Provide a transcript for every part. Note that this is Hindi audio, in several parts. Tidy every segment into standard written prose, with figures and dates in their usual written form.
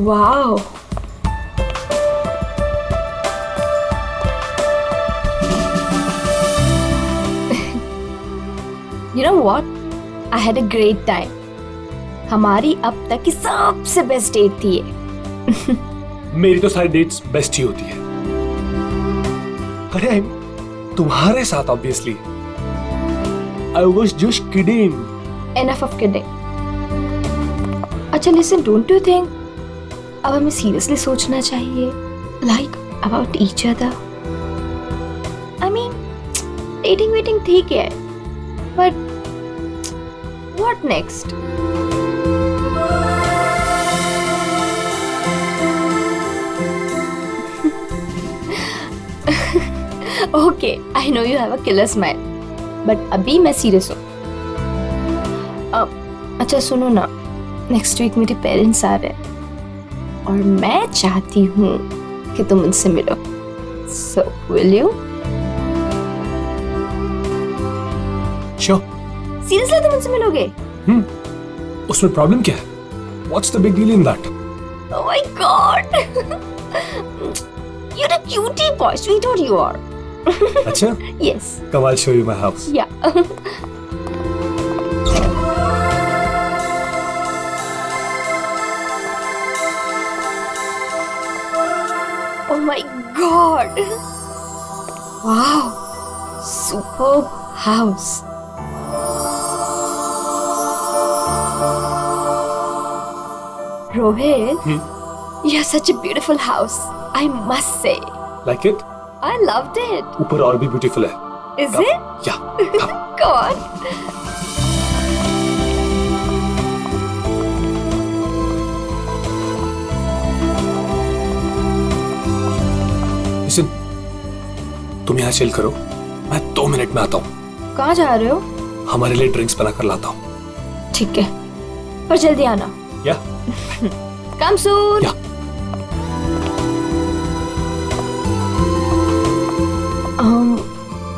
Wow. You know what? I had a great time. हमारी अब तक की सबसे बेस्ट डेट थी ये. मेरी तो सारी डेट्स बेस्ट ही होती है. अरे तुम्हारे साथ obviously. I was just kidding. Enough of kidding. अच्छा listen, don't you think अब हमें seriously सोचना चाहिए like about each other? I mean, dating ठीक है, but what next? Okay, I know you have a killer smile, but अभी मैं सीरियस हूँ. अच्छा सुनो ना, नेक्स्ट वीक मेरे पेरेंट्स आ रहे हैं और मैं चाहती हूँ कि तुम उनसे मिलो. So will you? Sure. Seriously तुम उनसे मिलोगे? उसमें प्रॉब्लम क्या है? What's the big deal in that? Oh my God! You're a cutie boy, sweetheart you are. अच्छा? Yes. Come, I'll show you my house. Yeah. Oh my God! Wow! Superb house. Rohit, you have such a beautiful house. I must say. Like it? I loved it. ऊपर और भी beautiful है. Is Come. it? Yeah. Come. Go on. Listen, तुम यहाँ चिल करो. मैं 2 मिनट में आता हूँ. कहाँ जा रहे हो? हमारे लिए ड्रिंक्स बना कर लाता हूँ. ठीक है, पर जल्दी आना. Yeah. Come soon. Yeah.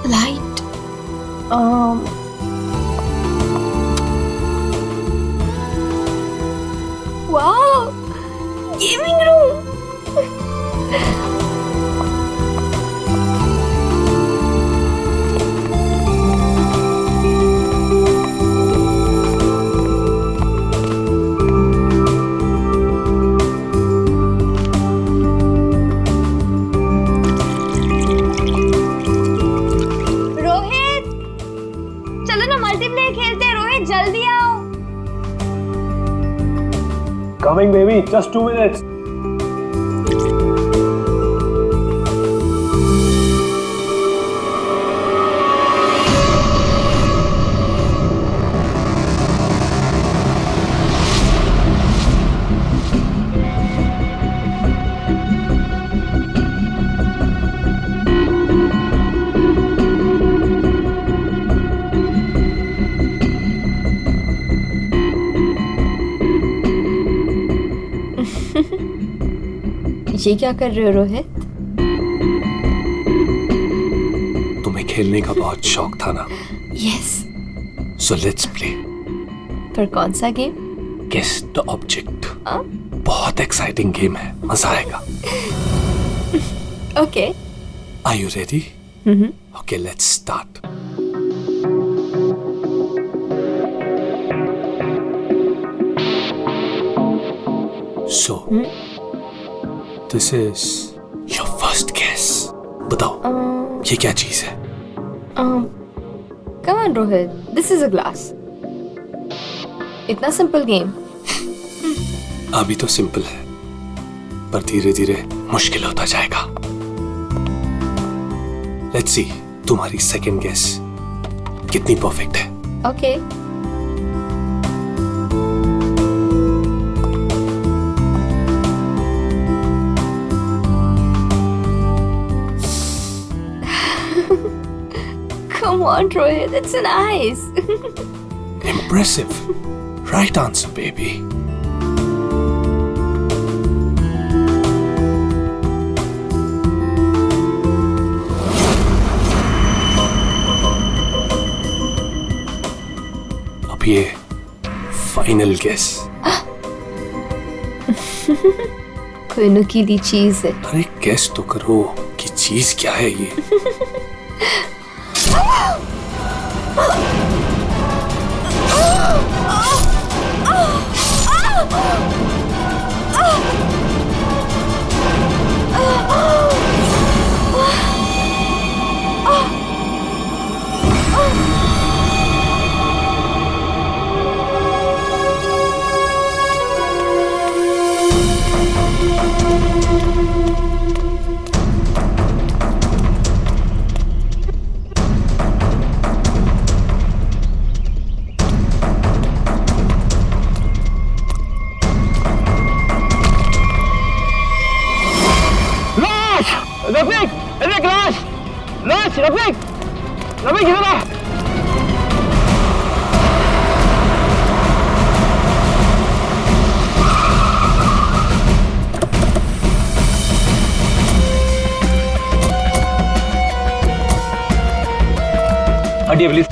Light. Wow, gaming room. Rohit, चलो ना मल्टीप्लेयर खेलते हैं. रोहित जल्दी आओ. Coming, baby. Just 2 minutes. ये क्या कर रहे हो रोहित? तुम्हें खेलने का बहुत शौक था ना? यस. So let's play. पर कौन सा गेम? Guess the object. बहुत एक्साइटिंग गेम है. मजा आएगा. Okay. Are you ready? Okay, let's start. So, this is your first guess. बताओ, ये क्या चीज है? Come on Rohit, this is a glass. इतना सिंपल गेम. अभी तो सिंपल है, पर धीरे धीरे मुश्किल होता जाएगा. Let's see, तुम्हारी सेकंड गेस कितनी परफेक्ट है. Okay. Come on, Rohit, it's an ice. Impressive. Right answer, baby. अब ये फाइनल गेस. कोई नुकीली चीज है। अरे गेस तो करो कि चीज क्या है ये। रफीक, रफीक लाश, लाश, रफीक, रफीक इधर आ। हटिए प्लीज।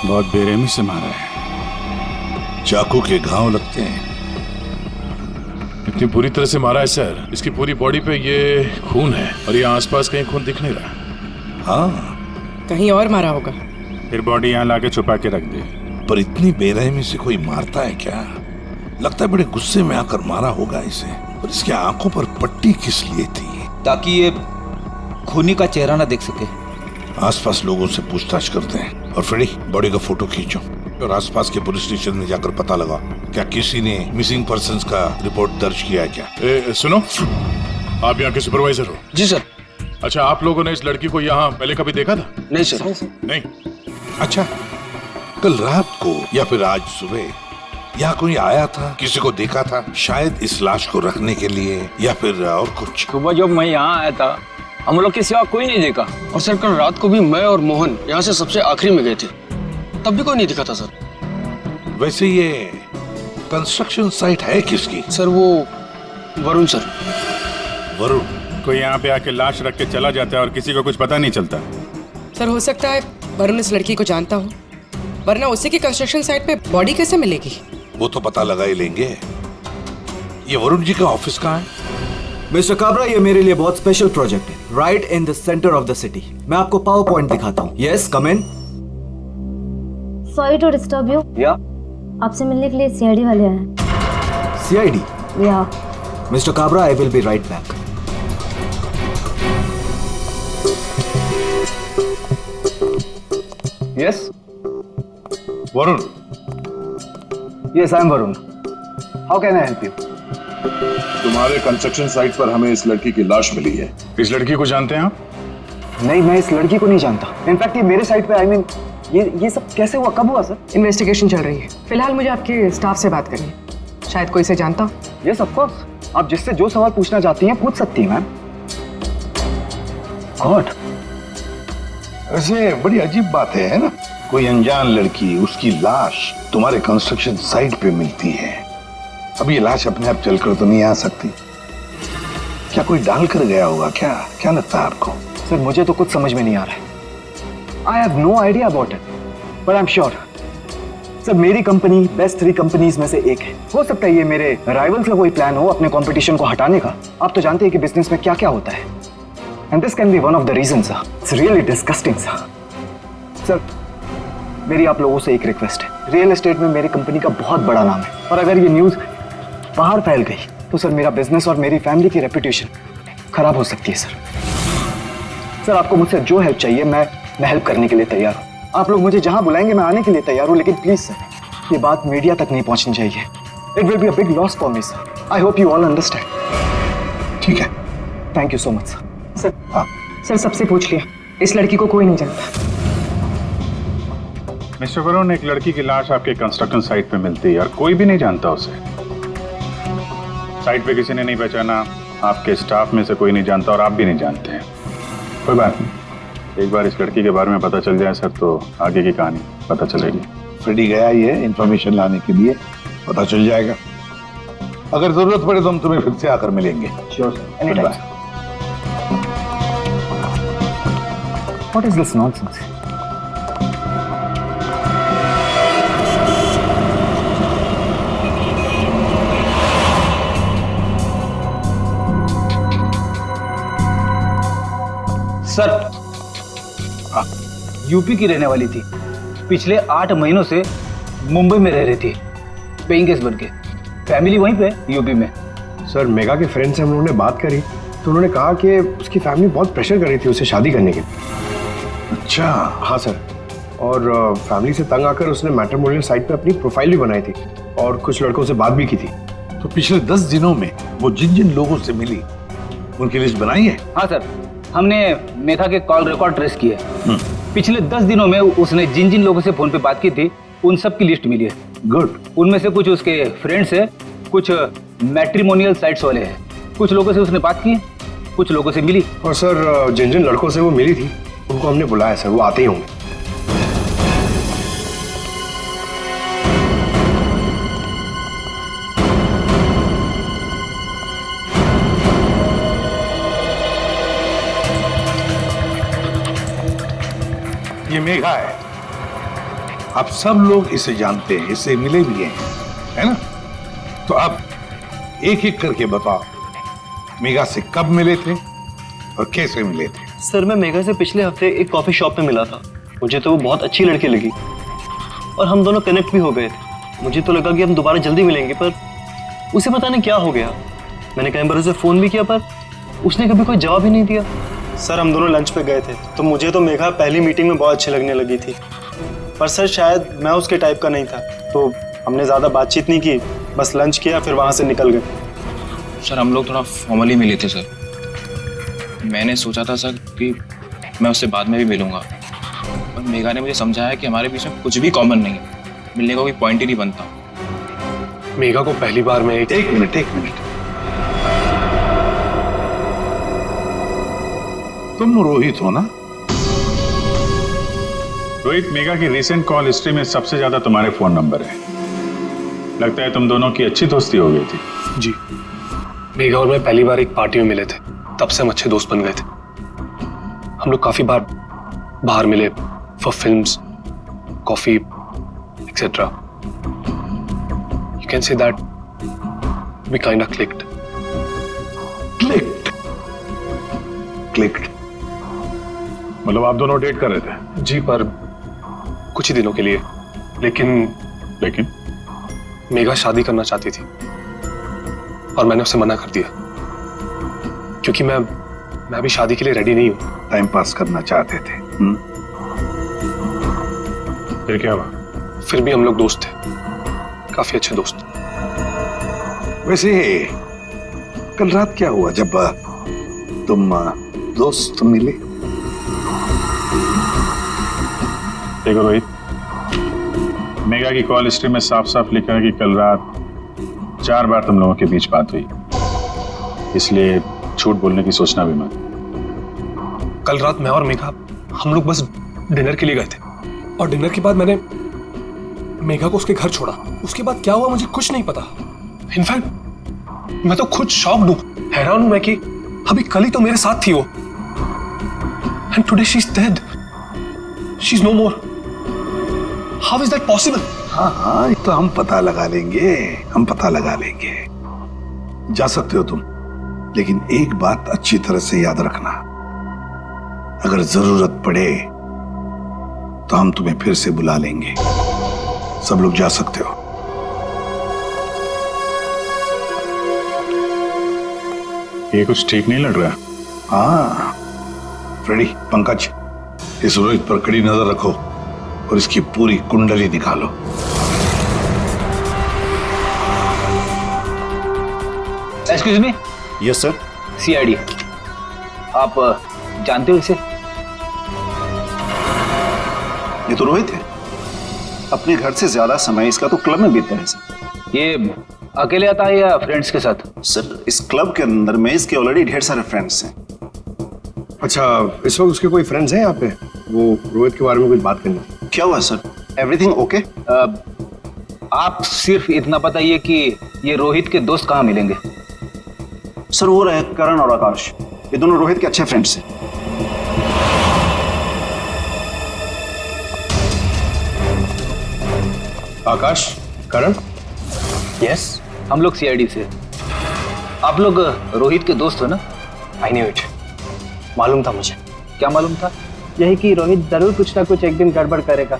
बहुत बेरहमी से मारा है, चाकू के घाव लगते हैं। इतनी बुरी तरह से मारा है सर, इसकी पूरी बॉडी पे ये खून है और ये आसपास कहीं खून दिख नहीं रहा। हाँ, कहीं और मारा होगा। फिर बॉडी यहाँ लाके छुपा के रख दे। पर इतनी बेरहमी से कोई मारता है क्या? लगता है बड़े गुस्से में आकर मारा होगा इसे। और इसकी आंखों पर पट्टी किस लिए थी? ताकि ये खूनी का चेहरा ना देख सके। आसपास लोगों से पूछताछ करते हैं। और फ्रेडी, बॉडी का फोटो खींचो और आसपास के पुलिस स्टेशन में जाकर पता लगा क्या किसी ने मिसिंग पर्संस का रिपोर्ट दर्ज किया है क्या? सुनो, आप यहाँ के सुपरवाइजर हो? जी सर। अच्छा, आप लोगों ने इस लड़की को यहाँ पहले कभी देखा था? नहीं सर। नहीं। अच्छा, कल रात को या फिर आज सुबह यहाँ कोई आया था? किसी को देखा था? शायद इस लाश को रखने के लिए या फिर और कुछ? सुबह जब मैं यहाँ आया था हम लोग के सिवा कोई नहीं देखा। और सर कल रात को भी मैं और मोहन यहाँ से सबसे आखिरी में गए थे, तब भी कोई नहीं दिखा था सर। वैसे ये कंस्ट्रक्शन साइट है किसकी? सर वो वरुण सर। वरुण? कोई यहाँ पे आके लाश रख के चला जाता है और किसी को कुछ पता नहीं चलता। सर हो सकता है वरुण इस लड़की को जानता हो, वरना उसी की कंस्ट्रक्शन साइट पे बॉडी कैसे मिलेगी? वो तो पता लगा ही लेंगे। ये वरुण जी का ऑफिस कहाँ है? मिस्टर काबरा, ये मेरे लिए बहुत स्पेशल प्रोजेक्ट है, right in the centre of the city. मैं आपको पावर पॉइंट दिखाता हूँ। Yes, come in. Sorry to disturb you. या आपसे मिलने के लिए सीआईडी वाले आए हैं। सीआईडी? या mister Kabra, I will be right back. Yes Varun? Yes I am Varun. How can I help you? तुम्हारे कंस्ट्रक्शन साइट पर हमें इस लड़की की लाश मिली है। इस लड़की को जानते हैं आप? नहीं, मैं इस लड़की को नहीं जानता। इनफैक्ट ये मेरे साइट पे, आई मीन ये सब कैसे हुआ, कब हुआ सर? इन्वेस्टिगेशन चल रही है। फिलहाल मुझे आपके स्टाफ से बात करनी है, शायद कोई इसे जानता हो। यस ऑफ कोर्स, आप जिससे जो सवाल पूछना चाहती हैं पूछ सकती हैं मैम। गॉड, वैसे बड़ी अजीब बात है ना? कोई अनजान लड़की, उसकी लाश तुम्हारे कंस्ट्रक्शन साइट पे मिलती है। अब ये लाश अपने आप चलकर तो नहीं आ सकती। क्या कोई डाल कर गया होगा? क्या लगता है आपको? सर मुझे तो कुछ समझ में नहीं आ रहा है। I have no idea about it, but I am sure sir मेरी कंपनी बेस्ट 3 कंपनीज में से एक है। हो सकता है ये मेरे राइवल्स का कोई प्लान हो अपने कंपटीशन को हटाने का। आप तो जानते हैं कि बिजनेस में क्या क्या होता है, and this can be one of the reason sir. It's really disgusting sir. Sir मेरी आप लोगों से एक रिक्वेस्ट है, रियल एस्टेट में मेरी कंपनी का बहुत बड़ा नाम है, और अगर ये न्यूज बाहर फैल गई तो सर मेरा बिजनेस और मेरी फैमिली की रेपुटेशन खराब हो सकती है सर। सर आपको मुझसे जो हेल्प चाहिए मैं हेल्प करने के लिए तैयार हूँ। आप लोग मुझे जहां बुलाएंगे मैं आने के लिए तैयार हूँ, लेकिन प्लीज सर ये बात मीडिया तक नहीं पहुंचनी चाहिए। It will be a big loss for me sir. I hope you all understand. ठीक है, thank you so much sir. Sir sir सबसे पूछ लिया, इस लड़की को कोई नहीं जानता। मिस्टर वरुण, एक लड़की की लाश आपके कंस्ट्रक्शन साइट पे मिलती है और कोई भी नहीं जानता उसे। साइट पे किसी ने नहीं पहचाना, आपके स्टाफ में से कोई नहीं जानता और आप भी नहीं जानते हैं। कोई बात नहीं, एक बार इस लड़की के बारे में पता चल जाए सर तो आगे की कहानी पता चलेगी। फ्रेडी गया ही है इंफॉर्मेशन लाने के लिए, पता चल जाएगा। अगर जरूरत पड़े तो हम तुम्हें फिर से आकर मिलेंगे। Sure sir, any time. What is this nonsense? Sir, UP की रहने वाली थी, पिछले 8 महीनों से मुंबई में रह रही थी, पेइंग गेस्ट बन के। फैमिली वहीं पे यूपी में। सर, मेगा के फ्रेंड से हम लोगों ने बात करी तो उन्होंने कहा कि उसकी फैमिली बहुत प्रेशर कर रही थी उसे शादी करने के लिए। अच्छा। हाँ सर, और फैमिली से तंग आकर उसने मैट्रिमोनियल साइट पे अपनी प्रोफाइल भी बनाई थी और कुछ लड़कों से बात भी की थी। तो पिछले 10 दिनों में वो जिन जिन लोगों से मिली उनकी लिस्ट बनाई है? हाँ सर, हमने मेघा के कॉल रिकॉर्ड ट्रेस किए। पिछले 10 दिनों में उसने जिन जिन लोगों से फोन पे बात की थी उन सब की लिस्ट मिली है। गुड। उनमें से कुछ उसके फ्रेंड्स है, कुछ मैट्रिमोनियल साइट्स वाले हैं, कुछ लोगों से उसने बात की, कुछ लोगों से मिली। और सर, जिन जिन लड़कों से वो मिली थी उनको हमने बुलाया सर, वो आते ही होंगे। ये मेघा है, आप सब लोग इसे जानते हैं, इससे मिले भी हैं, है ना? तो अब एक एक करके बताओ, मेघा से कब मिले थे और कैसे मिले थे? सर, मैं मेघा से पिछले हफ्ते एक कॉफी शॉप में मिला था। मुझे तो वो बहुत अच्छी लड़की लगी और हम दोनों कनेक्ट भी हो गए थे। मुझे तो लगा कि हम दोबारा जल्दी मिलेंगे, पर उसे पता नहीं क्या हो गया। मैंने कई बार उसे फोन भी किया पर उसने कभी कोई जवाब ही नहीं दिया। सर, हम दोनों लंच पे गए थे तो मुझे तो मेघा पहली मीटिंग में बहुत अच्छी लगने लगी थी, पर सर शायद मैं उसके टाइप का नहीं था, तो हमने ज़्यादा बातचीत नहीं की, बस लंच किया फिर वहाँ से निकल गए। सर, हम लोग थोड़ा फॉर्मली मिले थे सर। मैंने सोचा था सर कि मैं उससे बाद में भी मिलूंगा, पर मेघा ने मुझे समझाया कि हमारे बीच में कुछ भी कॉमन नहीं है, मिलने का कोई पॉइंट ही नहीं बनता। मेघा को पहली बार मैं एक मिनट तुम रोहित हो ना? रोहित, मेघा की रिसेंट कॉल हिस्ट्री में सबसे ज्यादा तुम्हारे फोन नंबर है। लगता है तुम दोनों की अच्छी दोस्ती हो गई थी। जी, मेघा और मैं पहली बार एक पार्टी में मिले थे, तब से हम अच्छे दोस्त बन गए थे। हम लोग काफी बार बाहर मिले for films, coffee etcetera. You can say that we kind of clicked. मतलब आप दोनों डेट कर रहे थे? जी, पर कुछ ही दिनों के लिए। लेकिन मेघा शादी करना चाहती थी और मैंने उसे मना कर दिया, क्योंकि मैं भी शादी के लिए रेडी नहीं हूं। टाइम पास करना चाहते थे। फिर क्या हुआ? फिर भी हम लोग दोस्त थे, काफी अच्छे दोस्त। वैसे कल रात क्या हुआ जब तुम दोस्त मिले? देखो रोहित, मेघा की कॉल हिस्ट्री में साफ साफ लिखा है कि कल रात 4 बार तुम लोगों के बीच बात हुई, इसलिए झूठ बोलने की सोचना भी मत। कल रात मैं और मेघा हम लोग बस डिनर के लिए गए थे और डिनर के बाद मैंने मेघा को उसके घर छोड़ा। उसके बाद क्या हुआ मुझे कुछ नहीं पता। इनफैक्ट मैं तो खुद शॉक्ड हूं, हैरान हूं मैं कि अभी कल ही तो मेरे साथ थी वो, and today she is dead, she is no more. How is that possible? हाँ, ये तो हम पता लगा लेंगे, जा सकते हो तुम, लेकिन एक बात अच्छी तरह से याद रखना, अगर जरूरत पड़े तो हम तुम्हें फिर से बुला लेंगे। सब लोग जा सकते हो। ये कुछ ठीक नहीं लग रहा। हाँ फ्रेडी, पंकज, इस रोहित पर कड़ी नजर रखो और इसकी पूरी कुंडली निकालो। Excuse me. Yes sir. CID, आप जानते हो इसे? ये तो रोहित है, अपने घर से ज्यादा समय इसका तो क्लब में बीतता है सर। ये अकेले आता है या फ्रेंड्स के साथ? सर, इस क्लब के अंदर में इसके ऑलरेडी ढेर सारे फ्रेंड्स हैं। अच्छा, इस वक्त उसके कोई फ्रेंड्स हैं यहाँ पे? वो रोहित के बारे में कुछ बात करनी थी। क्या हुआ सर? Everything okay? आप सिर्फ इतना बताइए कि ये रोहित के दोस्त कहाँ मिलेंगे। सर वो रहे करण और आकाश, ये दोनों रोहित के अच्छे फ्रेंड्स हैं। आकाश, करण? यस, हम लोग सीआईडी से। आप लोग रोहित के दोस्त हो ना? आई न्यू इट, मालूम था मुझे। क्या मालूम था? यही कि रोहित जरूर कुछ ना कुछ एक दिन गड़बड़ करेगा,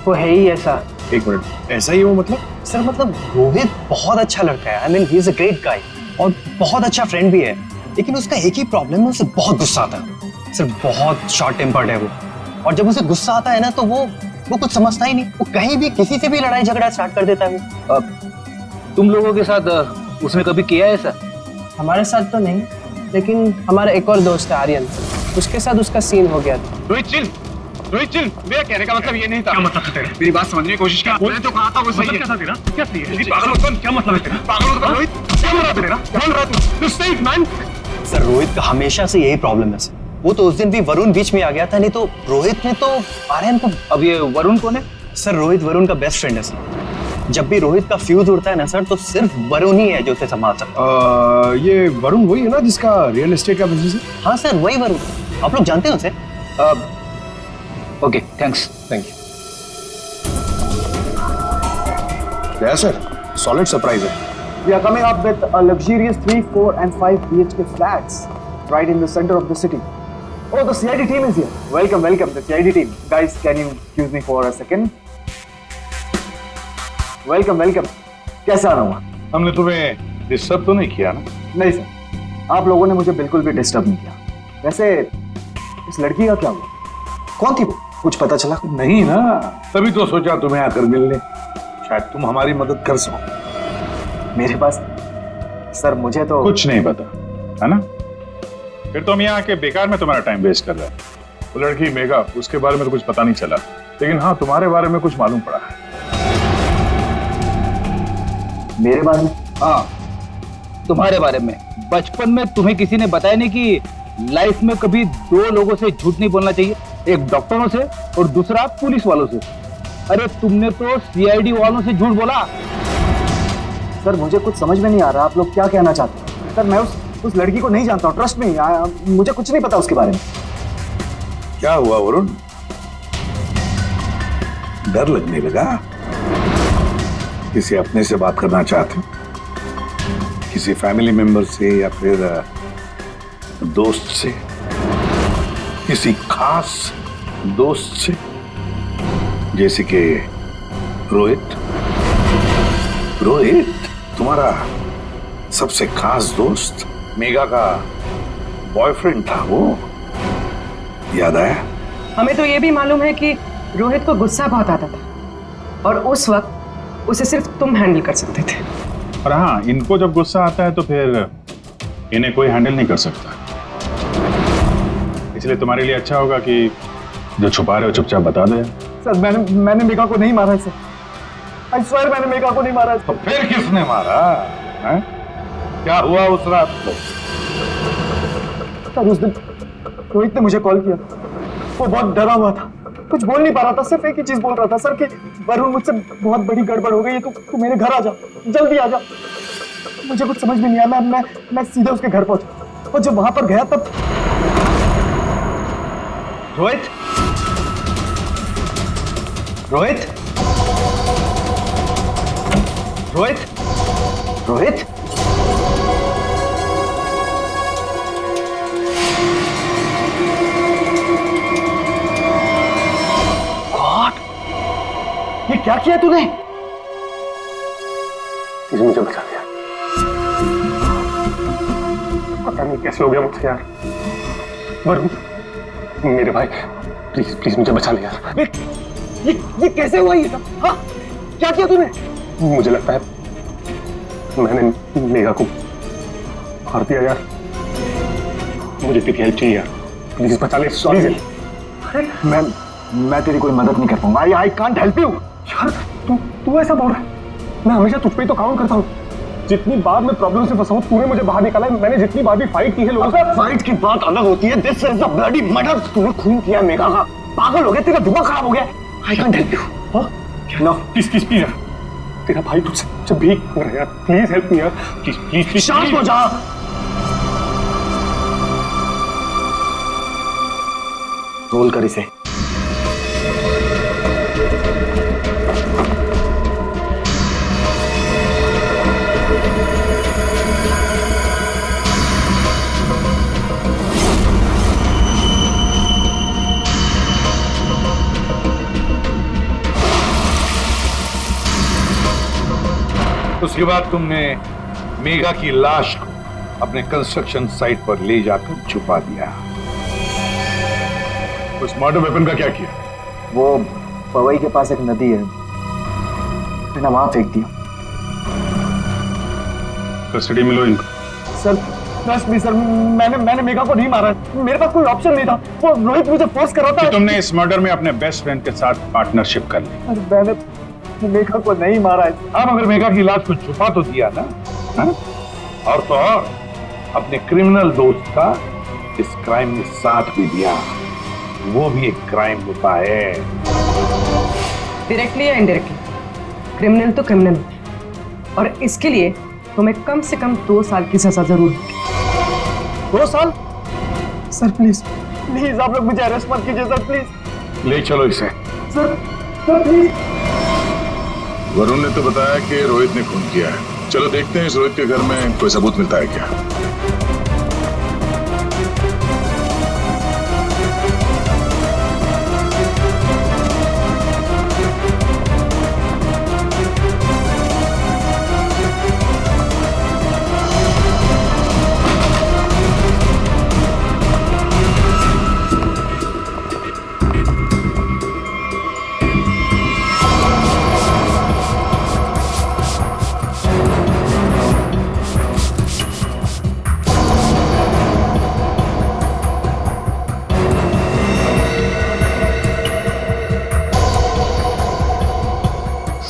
वो है ही ऐसा। एक मिनट, ऐसा ही वो मतलब? सर मतलब रोहित बहुत अच्छा लड़का है, I mean he is a great guy और बहुत अच्छा फ्रेंड भी है, लेकिन उसका एक ही प्रॉब्लम है, उसे बहुत गुस्सा आता है। सर बहुत शॉर्ट टेम्पर्ड है वो, और जब उसे गुस्सा आता है ना तो वो कुछ समझता ही नहीं, वो कहीं भी किसी से भी लड़ाई झगड़ा स्टार्ट कर देता है। तुम लोगों के साथ उसने कभी किया है ऐसा? हमारे साथ तो नहीं, लेकिन हमारा एक और दोस्त है आर्यन, उसके साथ उसका सीन हो गया था। रोहित चिल, मेरा कहने का मतलब ये नहीं था। क्या मतलब था तेरा? मेरी बात समझने की कोशिश कर। मैंने तो कहा था वो सही है। क्या था तेरा? क्या सही है? पागल मत बन, क्या मतलब है तेरा? पागल मत बन रोहित, क्या हो रहा है तेरा? क्या हो रहा है तू? Stay it man. Sir Rohit का हमेशा से यही प्रॉब्लम है सर, वो तो उस दिन भी वरुण बीच में आ गया था, नहीं तो रोहित ने तो आर्यन को। अब ये वरुण कौन है? सर रोहित वरुण का बेस्ट फ्रेंड है सर, जब भी रोहित का फ्यूज उड़ता है ना सर तो सिर्फ वरुण ही है जो उसे संभाल सकता है। ये वरुण वही है ना जिसका रियल एस्टेट का बिजनेस है? हाँ सर वही वरुण, आप लोग जानते हैं उसे? Okay thanks. Thank you. क्या सर, सॉलिड सरप्राइज है। We are coming up with a luxurious 3, 4 and 5 BHK flats right in the center of the city. Oh, the CID team is here. Welcome, the CID team. Guys, can you excuse me for a second? Welcome. कैसा आना हुआ? हमने तुम्हें डिस्टर्ब तो नहीं किया ना? नहीं सर, आप लोगों ने मुझे बिल्कुल भी डिस्टर्ब नहीं किया। वैसे इस लड़की का क्या हुआ? कौन थी वो? कुछ पता चला? नहीं ना, तभी तो सोचा तुम्हें आकर मिलने, शायद तुम हमारी मदद कर सको। मेरे पास सर मुझे तो कुछ नहीं पता है ना? फिर तो हम यहाँ आके बेकार में तुम्हारा टाइम वेस्ट कर रहे हैं। वो लड़की मेगा, उसके बारे में तो कुछ पता नहीं चला, लेकिन हाँ तुम्हारे बारे में कुछ मालूम पड़ा है। मेरे बारे में? हाँ तुम्हारे बारे में। बचपन में तुम्हें किसी ने बताया नहीं कि लाइफ में कभी दो लोगों से झूठ नहीं बोलना चाहिए, एक डॉक्टरों से और दूसरा पुलिस वालों से। अरे तुमने तो सीआईडी वालों से झूठ बोला। सर मुझे कुछ समझ में नहीं आ रहा, आप लोग क्या कहना चाहते हैं? सर मैं उस लड़की को नहीं जानता हूँ, ट्रस्ट में, मुझे कुछ नहीं पता उसके बारे में। क्या हुआ वरुण, डर लगने लगा? किसी अपने से बात करना चाहते हो? किसी फैमिली मेंबर से या फिर दोस्त से, किसी खास दोस्त से, जैसे कि रोहित तुम्हारा सबसे खास दोस्त, मेगा का बॉयफ्रेंड था वो, याद आया? हमें तो ये भी मालूम है कि रोहित को गुस्सा बहुत आता था और उस वक्त उसे सिर्फ तुम हैंडल कर सकते थे। और हाँ, इनको जब गुस्सा आता है तो फिर इन्हें कोई हैंडल नहीं कर सकता, इसलिए तुम्हारे लिए अच्छा होगा कि जो छुपा रहे हो चुपचाप बता दो। सर मैंने मेगा को नहीं मारा है सर, आई स्वेयर मैंने मेगा को नहीं मारा है। तो फिर किसने मारा है? क्या हुआ उस रात को? सर उस दिन रोहित ने मुझे कॉल किया, वो बहुत डरा हुआ था, कुछ बोल नहीं पा रहा था, सिर्फ एक ही चीज बोल रहा था सर कि वरुण मुझसे बहुत बड़ी गड़बड़ हो गई है, तू मेरे घर आ जा, जल्दी आ जा। मुझे कुछ समझ में नहीं आया, मैं सीधे उसके घर पहुंचा और जब वहां पर गया तब रोहित गॉड, ये क्या किया तूने? मुझे बचा दिया, पता नहीं कैसे हो गया मुझसे यार। वरुण मेरे भाई, प्लीज मुझे बचा ले यार। ये कैसे हुआ ये सब? हाँ क्या किया तूने? मुझे लगता है मैंने मेगा को मार दिया यार, मुझे तेरी हेल्प चाहिए यार, प्लीज बचा ले। सॉरी अरे मैं तेरी कोई मदद नहीं कर पाऊंगा, आई कांट हेल्प यू। यार तू ऐसा बोल रहा है? मैं हमेशा तुझ पे ही तो काउंट करता हूँ, जितनी बार मैं प्रॉब्लम से फंसा हूं तूने मुझे बाहर निकाला है। मैंने जितनी बार भी फाइट की है लोगों से। फाइट की बात अलग होती है। This is a bloody murder. तूने खून किया मेघा का। पागल हो गया, तेरा दिमाग खराब हो गया। I can't help you. No please please please, तेरा भाई तुझसे भीख मांग रहा है यार, प्लीज हेल्प मी यार, प्लीज प्लीज प्लीज। शांत हो जा। रोल कर इसे। उसके बाद तुमने मेघा की लाश को अपने कंस्ट्रक्शन साइट पर ले जाकर छुपा दिया। उस मर्डर वेपन का क्या किया? वो पवई के पास एक नदी है, मैंने वहां फेंक दिया। कस्टडी में लो इनको। सर ट्रस्ट मी सर, मैंने मेघा को नहीं मारा। मेरे पास कोई ऑप्शन नहीं था। वो रोहित मुझे फोर्स कर रहा था। तुमने इस मर्डर में अपने बेस्ट फ्रेंड के साथ पार्टनरशिप कर ली। अरे मैंने मेघा को नहीं मारा है। अब अगर मेघा की लाश को छुपा तो दिया ना, हा? और तो और अपने क्रिमिनल दोस्त का इस क्राइम में साथ भी दिया। वो भी एक क्राइम होता है। डायरेक्टली या इनडायरेक्टली, क्रिमिनल तो क्रिमिनल, और इसके लिए तुम्हें कम से कम 2 साल की सजा जरूर होगी। 2 साल? सर प्लीज प्लीज आप लोग मुझे अरेस्ट मत कीजिए सर, प्लीज। ले चलो इसे। Sir please. वरुण ने तो बताया कि रोहित ने खून किया है। चलो देखते हैं इस रोहित के घर में कोई सबूत मिलता है क्या।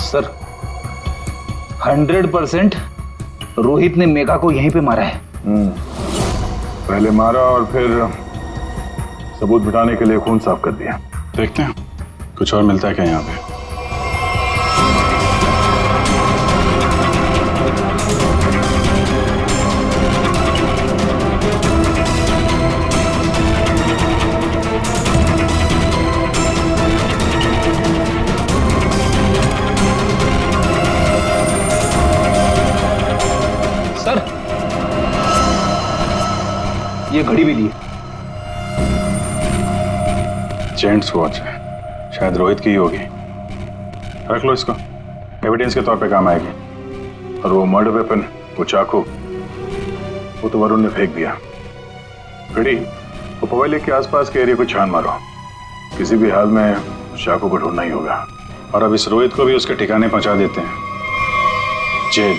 सर 100% रोहित ने मेघा को यहीं पे मारा है। पहले मारा और फिर सबूत मिटाने के लिए खून साफ कर दिया। देखते हैं कुछ और मिलता है क्या यहाँ पे। सर ये घड़ी भी दी। जेंट्स वॉच है, शायद रोहित की ही होगी। रख लो इसको, एविडेंस के तौर पे काम आएगी। और वो मर्डर वेपन, वो चाकू, वो तो वरुण ने फेंक दिया। घड़ी वो पवई लेक के आसपास के एरिया को छान मारो। किसी भी हाल में चाकू को ढूंढना ही होगा। और अब इस रोहित को भी उसके ठिकाने पहुंचा देते हैं, जेल।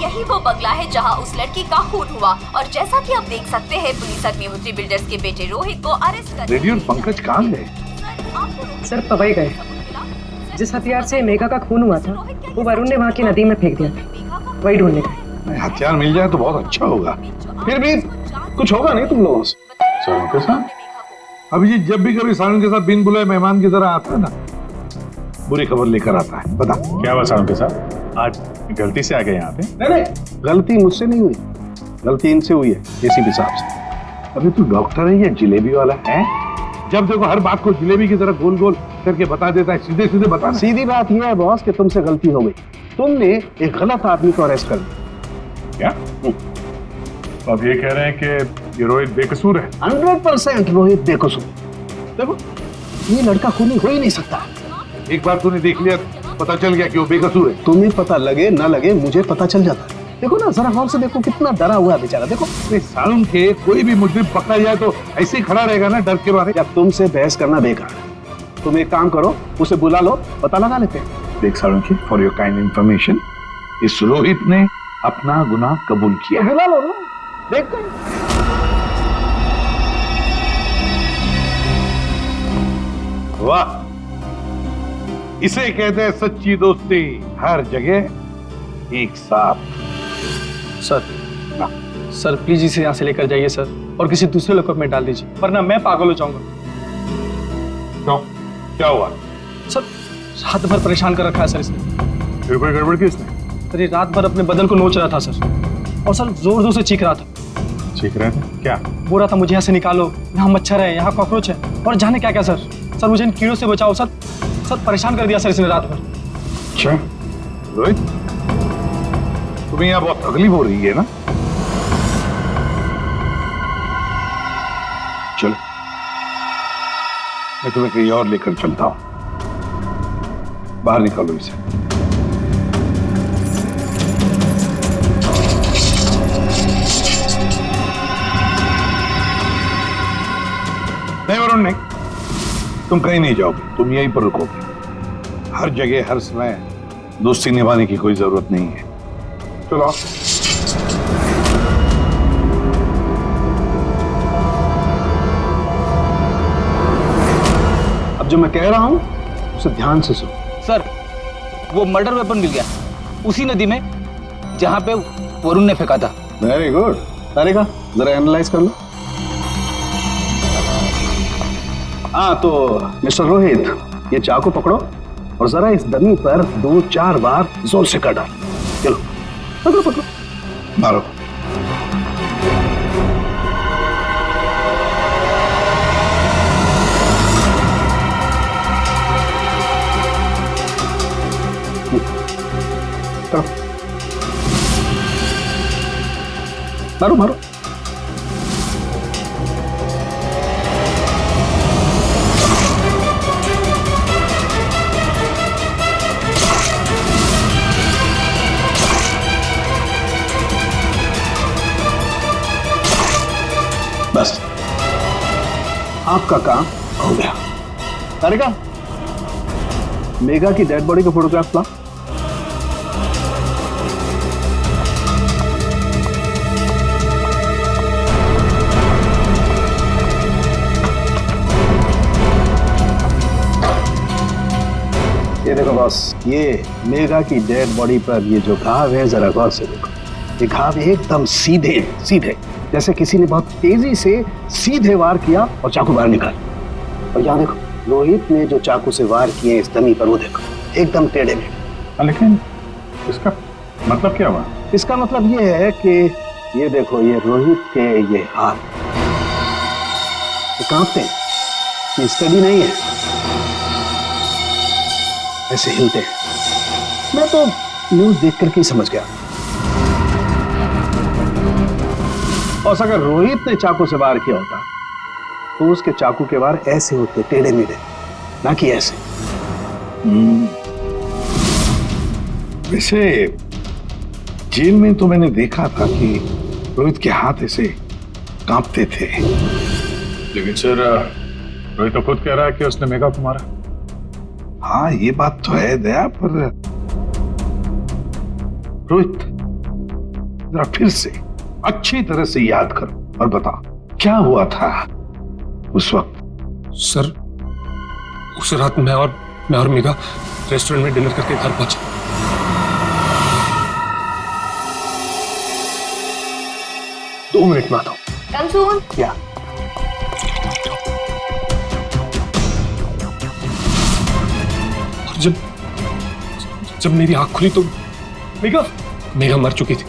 यही वो बंगला है जहां उस लड़की का खून हुआ, और जैसा कि आप देख सकते हैं पुलिस अग्निहोत्री बिल्डर्स के बेटे रोहित को अरेस्ट कर। रेडियो पंकज कहाँ गए? सर पवई गए। जिस हथियार से मेघा का खून हुआ था वो वरुण ने वहाँ की नदी में फेंक दिया था, वही ढूंढने गए। हथियार मिल जाए तो बहुत अच्छा होगा। फिर भी कुछ होगा नहीं तुम लोगों से? सारुण के साथ? अभिजीत जब भी कभी सारुण के साथ बिन बुलाए मेहमान की तरह आता है ना, बुरी खबर लेकर आता है। बता क्या हुआ सारुण के साथ? आज गलती से आ गए यहाँ पे? नहीं, गलती मुझसे नहीं हुई, गलती इनसे हुई है एसीपी साहब से। अभी तू डॉक्टर है या जिलेबी वाला है? जब देखो हर बात को जिलेबी की तरह गोल गोल करके बता देता है। सीधे सीधे बता। सीधी बात यह है बॉस कि तुमसे गलती हो गई। तुमने एक गलत आदमी को अरेस्ट कर लिया। क्या? तो अब ये कह रहे हैं कि ये रोहित बेकसूर है? 100% रोहित बेकसूर। देखो ये लड़का खूनी हो ही नहीं सकता। एक बार तूने देख लिया, पता चल गया कि वो बेकसूर है। तुम्हें पता लगे ना लगे, मुझे पता चल जाता है। देखो ना जरा गौर से देखो, कितना डरा हुआ है बेचारा। देखो सारुण के कोई भी मुजरिम पकड़ा जाए तो ऐसे ही खड़ा रहेगा ना डर के मारे। या तुमसे बहस करना बेकार है। तुम एक काम करो, उसे बुला लो, पता लगा लेते हैं। देख सारुण की, फॉर योर काइंड इंफॉर्मेशन, इस रोहित ने अपना गुनाह कबूल किया। बुला लो ना, देखते हैं। वाह, इसे कहते हैं सच्ची दोस्ती। हर जगह एक साथ। सर सर प्लीज इसे यहाँ से लेकर जाइए सर, और किसी दूसरे लॉकअप में डाल दीजिए, वरना मैं पागल हो जाऊंगा। क्यों, क्या हुआ? सर रात भर परेशान कर रखा है सर इसने। फिर कोई गड़बड़ की इसने? सर ये रात भर अपने बदन को नोच रहा था सर, और सर जोर जोर से चीख रहा था। चीख रहे थे क्या? बोल रहा था मुझे यहाँ से निकालो, यहाँ मच्छर है, यहाँ कॉकरोच है, और जाने क्या क्या। सर सर मुझे इन कीड़ों से बचाओ सर। सर परेशान कर दिया सर इसने रात भर। अच्छा रोहित, तुम्हें यहाँ बहुत तकलीफ हो रही है ना? चलो मैं तुम्हें कहीं और लेकर चलता हूं। बाहर निकालो इसे। नहीं वरुण नहीं, तुम कहीं नहीं जाओगे, तुम यहीं पर रुकोगे। हर जगह हर समय दोस्ती निभाने की कोई जरूरत नहीं है। चलो आओ। अब जो मैं कह रहा हूं उसे ध्यान से सुनो। सर वो मर्डर वेपन मिल गया उसी नदी में जहां पे वरुण ने फेंका था। Very good. तारिका जरा एनालाइज कर लो। हाँ तो मिस्टर रोहित, ये चाकू पकड़ो और जरा इस डमी पर 2-4 बार जोर से कर डालो। चलो पकड़ो पकड़ो, मारो। मारो मारो। बस आपका काम हो गया। तारिका, मेघा की डेड बॉडी का फोटोग्राफ ला। ये देखो बॉस, ये मेघा की डेड बॉडी पर ये जो घाव है जरा गौर से देखो। ये घाव एकदम सीधे सीधे, जैसे किसी ने बहुत तेजी से सीधे वार किया और चाकू बाहर निकाला। और यहाँ देखो, रोहित ने जो चाकू से वार किए इस डमी पर, वो देखो एकदम टेढ़े मेढ़े। लेकिन इसका मतलब क्या हुआ? इसका मतलब ये है कि ये देखो, ये रोहित के ये हाथ ये कांपते हैं, ये स्टडी नहीं है, ऐसे हिलते हैं। मैं तो न्यूज देख करके ही समझ गया। और अगर रोहित ने चाकू से वार किया होता तो उसके चाकू के वार ऐसे होते, टेढ़े मेढ़े, ना कि ऐसे। वैसे जेल में तो मैंने देखा था कि रोहित के हाथ ऐसे कांपते थे। लेकिन सर रोहित तो खुद कह रहा है कि उसने मेघा को मारा। हाँ ये बात तो है दया, पर रोहित जरा फिर से अच्छी तरह से याद करो और बता क्या हुआ था उस वक्त। सर उस रात मैं और मेघा रेस्टोरेंट में डिनर करके घर पहुंचे। दो मिनट में आता हूं। कम सून। क्या? और जब मेरी आंख खुली तो मेघा मर चुकी थी।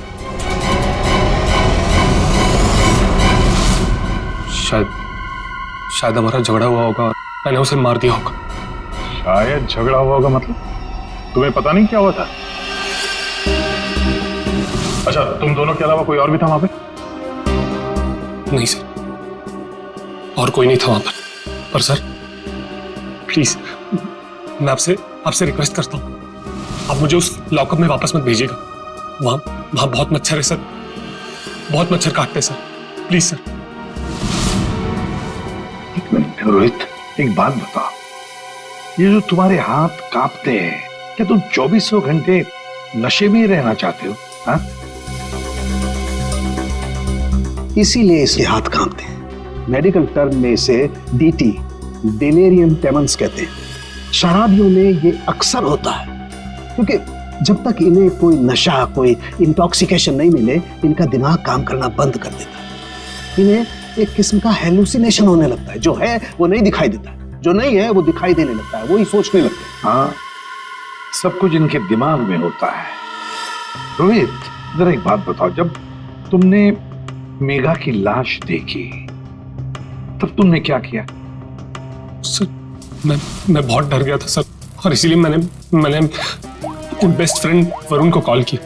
शायद हमारा झगड़ा हुआ होगा और मैंने उसे मार दिया होगा। शायद झगड़ा हुआ होगा मतलब? तुम्हें पता नहीं क्या हुआ था? अच्छा, तुम दोनों के अलावा कोई और भी था वहां पे? नहीं सर, और कोई नहीं था वहां पर सर प्लीज मैं आपसे रिक्वेस्ट करता हूं, आप मुझे उस लॉकअप में वापस मत भेजिएगा। वहां बहुत मच्छर है सर, बहुत मच्छर काटते हैं सर, प्लीज सर। एक मिनट रोहित, एक बात बता, ये जो तुम्हारे हाथ कांपते हैं, क्या तुम 24 घंटे नशे में ही रहना चाहते हो? हाँ? इसीलिए इसके हाथ कांपते हैं। मेडिकल टर्म में इसे डीटी, डिलेरियम ट्रेमेंस कहते हैं। शराबियों में ये अक्सर होता है, क्योंकि जब तक इन्हें कोई नशा, कोई इंटॉक्सिकेशन नहीं मिले, इनका दिमाग काम करना बंद कर देता है। इन्हें एक किस्म का हेलुसिनेशन होने लगता है। जो है वो नहीं दिखाई देता, जो नहीं है वो दिखाई देने लगता है, वही सोचने लगते हैं। हाँ, सब कुछ इनके दिमाग में होता है। रोहित, जरा एक बात बताओ, जब तुमने मेघा की लाश देखी तब तुमने क्या किया? सर, मैं बहुत डर गया था सर, और इसीलिए मैंने अपने बेस्ट फ्रेंड वरुण को कॉल किया।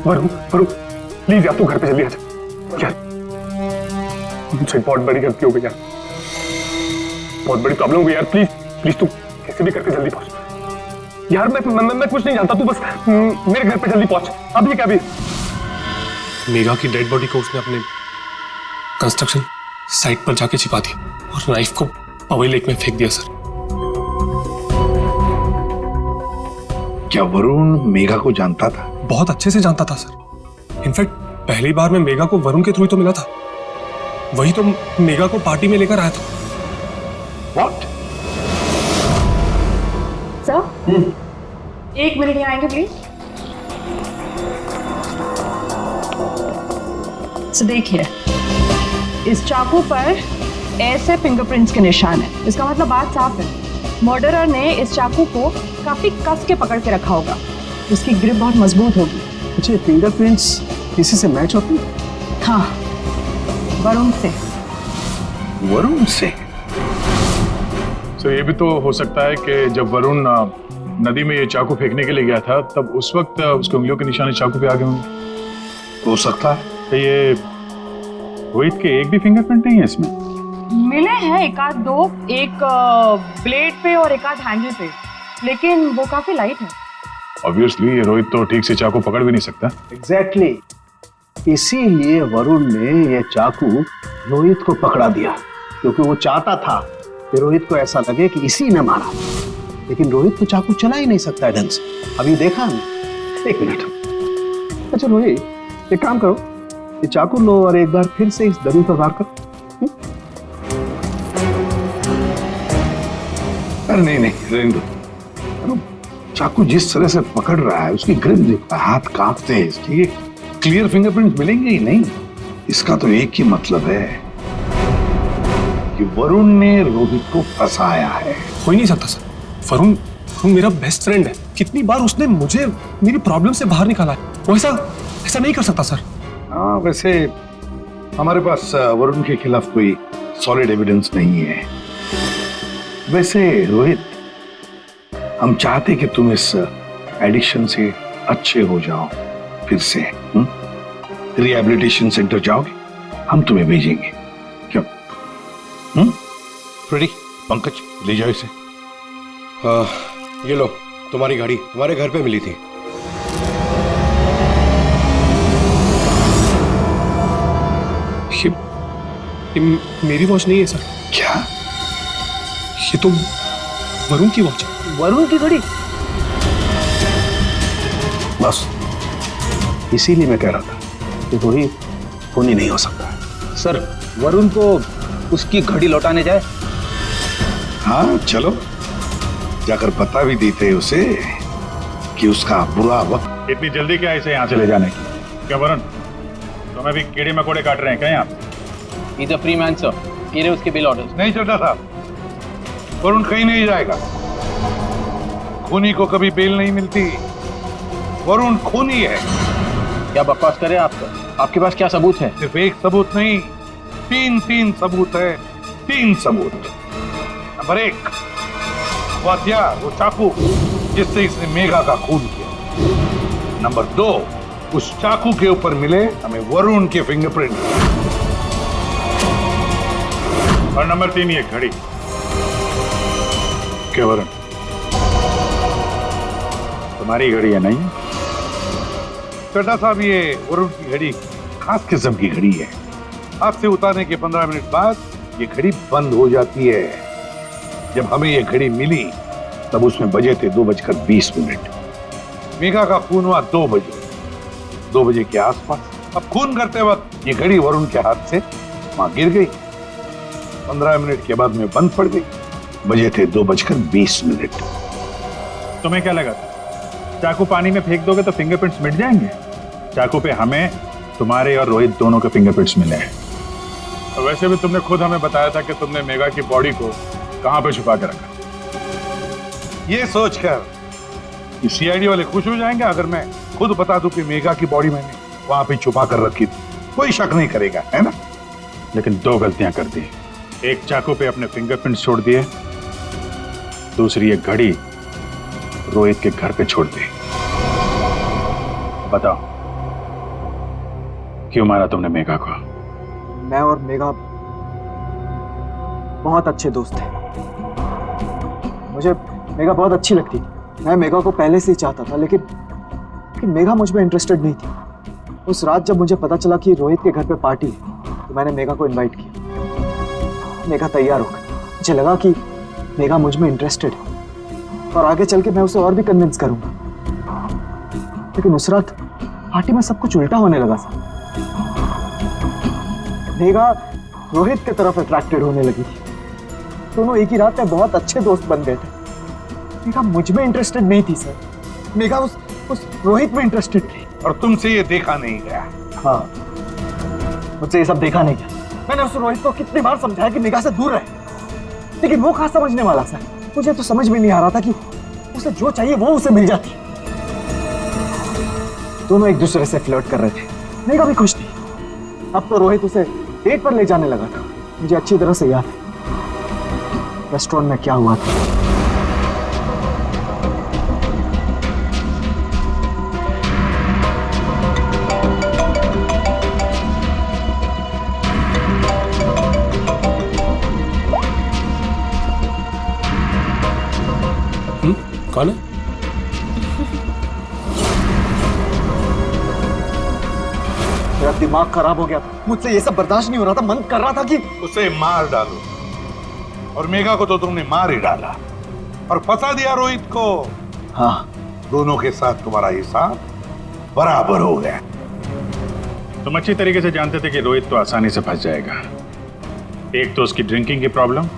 वरुण प्लीज यार, तू घर पे जल्दी आ जा यार, मुझसे बहुत बड़ी गलती हो गई यार, बहुत बड़ी प्रॉब्लम हो गई यार। प्लीज तू कैसे भी करके जल्दी पहुंच यार। मैं कुछ नहीं जानता, तू बस मेरे घर पे जल्दी पहुंच। अभी क्या भी मेघा की डेड बॉडी को उसने अपने कंस्ट्रक्शन साइट पर जाके छिपा दी और नाइफ को पवई लेक में फेंक दिया सर। क्या वरुण मेघा को जानता था? बहुत अच्छे से जानता था सर। इनफैक्ट पहली बार मैं मेघा को वरुण के थ्रू ही तो मिला था, वही तो मेघा को पार्टी में लेकर आया था। What? सर, 1 मिनट यहाँ आएंगे प्लीज। तो देखिए, इस चाकू पर ऐसे फिंगरप्रिंट्स के निशान है। इसका मतलब बात साफ है, मर्डरर ने इस चाकू को काफी कस के पकड़ के रखा होगा। इसकी ग्रिप बहुत मजबूत होगी। अच्छा, फिंगरप्रिंट्स किसी से मैच होती है? हाँ, वरुण से। वरुण से? तो ये भी तो हो सकता है कि जब वरुण नदी में ये चाकू फेंकने के लिए गया था, तब उस वक्त उसकी उंगलियों के निशान चाकू पे आ गए होंगे। हो सकता है। तो ये रोहित के एक भी फिंगरप्रिंट नहीं है इसमें? मिले हैं एक आध दो, एक ब्लेड पे और एक आध हैंडल पे, लेकिन वो काफी लाइट है। ऑब्वियसली ये रोहित तो ठीक से चाकू पकड़ भी नहीं सकता। एग्जैक्टली, इसीलिए वरुण ने ये चाकू रोहित को पकड़ा दिया, क्योंकि वो चाहता था कि रोहित को ऐसा लगे कि इसी ने मारा। लेकिन रोहित तो चाकू चला ही नहीं सकता है ढंग से। अभी देखा ना। 1 मिनट। अच्छा रोहित, एक काम करो, ये चाकू लो और एक बार फिर से इस दरी पर वार करो। अरे नहीं, रहने दो। चाकू जिस तरह से पकड़ रहा है, उसकी ग्रिप देखो, हाथ कांपते हैं इसके। ये क्लियर फिंगरप्रिंट मिलेंगे ही नहीं। इसका तो एक ही मतलब है कि वरुण ने रोहित को फंसाया है। हो ही नहीं सकता सर, वरुण मेरा बेस्ट फ्रेंड है। कितनी बार उसने मुझे मेरी प्रॉब्लम से बाहर निकाला है, वो ऐसा नहीं कर सकता सर। हाँ, वैसे हमारे पास वरुण के खिलाफ कोई सॉलिड एविडेंस नहीं है। वैसे रोहित, हम चाहते कि तुम इस एडिक्शन से अच्छे हो जाओ, फिर से रिहैबिलिटेशन सेंटर जाओगे, हम तुम्हें भेजेंगे। क्यों? फ्रेडी, पंकज ले जाओ इसे। ये लो, तुम्हारी गाड़ी तुम्हारे घर पे मिली थी। ये मेरी वॉच नहीं है सर। क्या? ये तो वरुण की वॉच है। वरुण की घड़ी? बस इसीलिए मैं कह रहा था कि रोहित खून ही नहीं हो सकता। सर, वरुण को उसकी घड़ी लौटाने जाए? हाँ चलो, जाकर बता भी देते उसे कि उसका बुरा वक्त। इतनी जल्दी क्या इसे यहाँ से ले जाने की? क्या वरुण, तुम्हें भी कीड़े मकोड़े काट रहे हैं क्या यहाँ? He's a free man, sir. कीड़े उसके बिल ऑर्डर्स। नहीं चलता साहब, वरुण कहीं नहीं जाएगा। खूनी को कभी बेल नहीं मिलती। वरुण खूनी है। क्या बकवास करे आप? आपके पास क्या सबूत है? सिर्फ एक सबूत नहीं, तीन सबूत है। 3 सबूत। नंबर 1, वो हथियार, वो चाकू जिससे इसने मेघा का खून किया। नंबर 2, उस चाकू के ऊपर मिले हमें वरुण के फिंगरप्रिंट। और नंबर 3, ये घड़ी। क्या वरुण, तुम्हारी घड़ी है नहीं? चड्ढा साहब, ये वरुण की घड़ी खास किस्म की घड़ी है। हाथ से उतारने के 15 मिनट बाद ये घड़ी बंद हो जाती है। जब हमें ये घड़ी मिली तब उसमें बजे थे 2:20। मेघा का खून हुआ 2 बजे के आसपास। अब खून करते वक्त ये घड़ी वरुण के हाथ से वहां गिर गई। 15 मिनट के बाद में बंद पड़ गई। बजे थे 2:20। तुम्हें क्या लगा चाकू पानी में फेंक दोगे तो फिंगरप्रिंट्स मिट जाएंगे। चाकू पे हमें, तुम्हारे और रोहित दोनों के फिंगरप्रिंट्स मिले हैं। और वैसे भी तुमने खुद हमें बताया था कि तुमने मेघा की बॉडी को कहां पे छुपा के रखा। ये सोचकर कि सीआईडी वाले खुश हो जाएंगे अगर मैं खुद बता दूं कि मेघा की बॉडी मैंने वहां पे छुपा कर रखी थी, कोई शक नहीं करेगा, है ना? लेकिन दो गलतियां कर दी। एक चाकू पे अपने फिंगरप्रिंट्स छोड़ दिए, दूसरी एक घड़ी रोहित के घर पे छोड़ दी। बताओ क्यों मारा तुमने मेघा को? मैं और मेघा बहुत अच्छे दोस्त थे। मुझे मेघा बहुत अच्छी लगती थी। मैं मेघा को पहले से ही चाहता था, लेकिन मेघा मुझ में इंटरेस्टेड नहीं थी। उस रात जब मुझे पता चला कि रोहित के घर पे पार्टी है, तो मैंने मेघा को इनवाइट किया। मेघा तैयार हो गई। मुझे लगा कि मेघा मुझ में इंटरेस्टेड है और आगे चल के मैं उसे और भी कन्विंस करूंगा। लेकिन उस रात पार्टी में सब कुछ उल्टा होने लगा था। मेघा रोहित की तरफ अट्रैक्टेड होने लगी थी। दोनों एक ही रात में बहुत अच्छे दोस्त बन गए थे। मेघा मुझ में इंटरेस्टेड नहीं थी सर, मेघा उस रोहित में इंटरेस्टेड थी। और तुमसे ये देखा नहीं गया? हाँ, मुझसे ये सब देखा नहीं गया। मैंने उस रोहित को कितनी बार समझाया कि मेघा से दूर रहे, लेकिन वो कहाँ समझने वाला सर। मुझे तो समझ में नहीं आ रहा था कि उसे जो चाहिए वो उसे मिल जाती। दोनों एक दूसरे से फ्लर्ट कर रहे थे। मेघा भी खुश थी। अब तो रोहित उसे डेट पर ले जाने लगा था। मुझे अच्छी तरह से याद है रेस्टोरेंट में क्या हुआ था। कौन है? मेरा दिमाग खराब हो गया था। मुझसे ये सब बर्दाश्त नहीं हो रहा था। मन कर रहा था कि उसे मार डालो। और मेघा को तो तुमने मार ही डाला और फंसा दिया रोहित को। हाँ, दोनों के साथ तुम्हारा हिसाब बराबर हो गया। तुम अच्छी तरीके से जानते थे कि रोहित तो आसानी से फंस जाएगा। एक तो उसकी ड्रिंकिंग की प्रॉब्लम,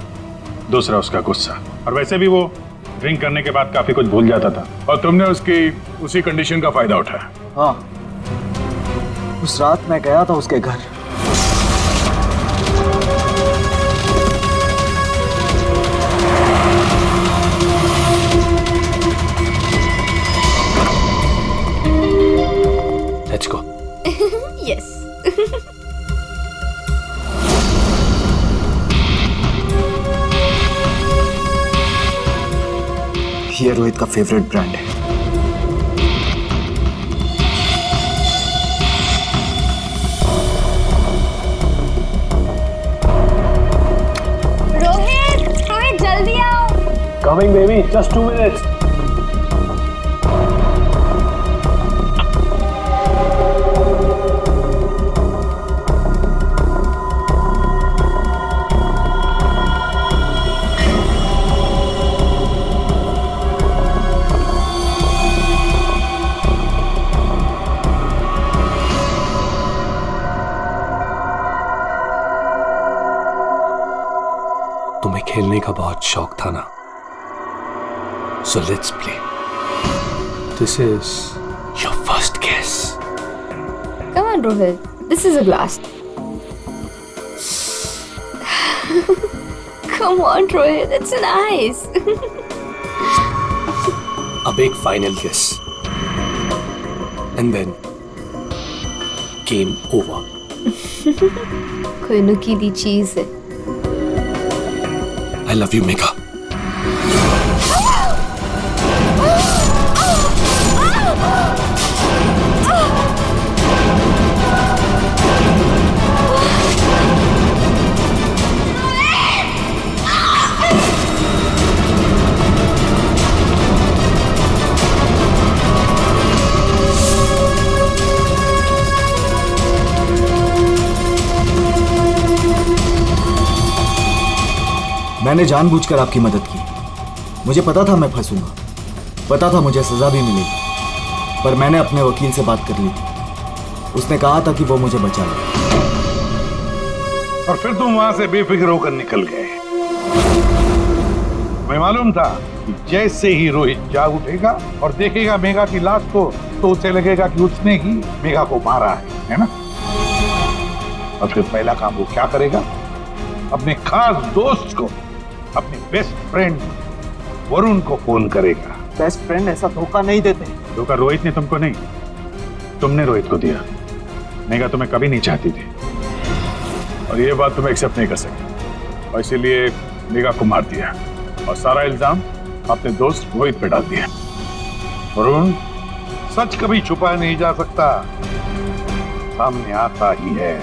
दूसरा उसका गुस्सा। और वैसे भी वो ड्रिंक करने के बाद काफी कुछ भूल जाता था और तुमने उसकी उसी कंडीशन का फायदा उठाया। हाँ, उस रात मैं गया था उसके घर। Let's go. Yes. ये रोहित का फेवरेट ब्रांड है। रोहित जल्दी आओ। Coming baby, just 2 minutes. तुम्हें खेलने का बहुत शौक था ना, so let's play. This is your first kiss. Come on, Rohit. This is a glass. Come on, Rohit. It's nice. अब एक फाइनल किस and then game over. कोई नुकीली चीज है। I love you, Megha. मैंने जानबूझकर आपकी मदद की। मुझे पता था मैं फंसूंगा, पता था मुझे सजा भी मिलेगी, पर मैंने अपने वकील से बात कर ली थी। उसने कहा था कि वो मुझे बचा ले। और फिर तुम वहां से बेफिक्र होकर निकल गए। हमें मालूम था कि जैसे ही रोहित जाग उठेगा और देखेगा मेघा की लाश को तो उसे लगेगा कि उसने ही मेघा को मारा है ना? और फिर पहला काम वो क्या करेगा? अपने खास दोस्त को, अपने बेस्ट फ्रेंड वरुण को फोन करेगा। बेस्ट फ्रेंड ऐसा धोखा नहीं देते। धोखा रोहित ने तुमको नहीं, तुमने रोहित को दिया। मेघा तुम्हें कभी नहीं चाहती थी और ये बात तुम एक्सेप्ट नहीं कर सकते और इसीलिए मेघा को मार दिया और सारा इल्जाम अपने दोस्त रोहित पे डाल दिया। वरुण, सच कभी छुपाया नहीं जा सकता, सामने आता ही है।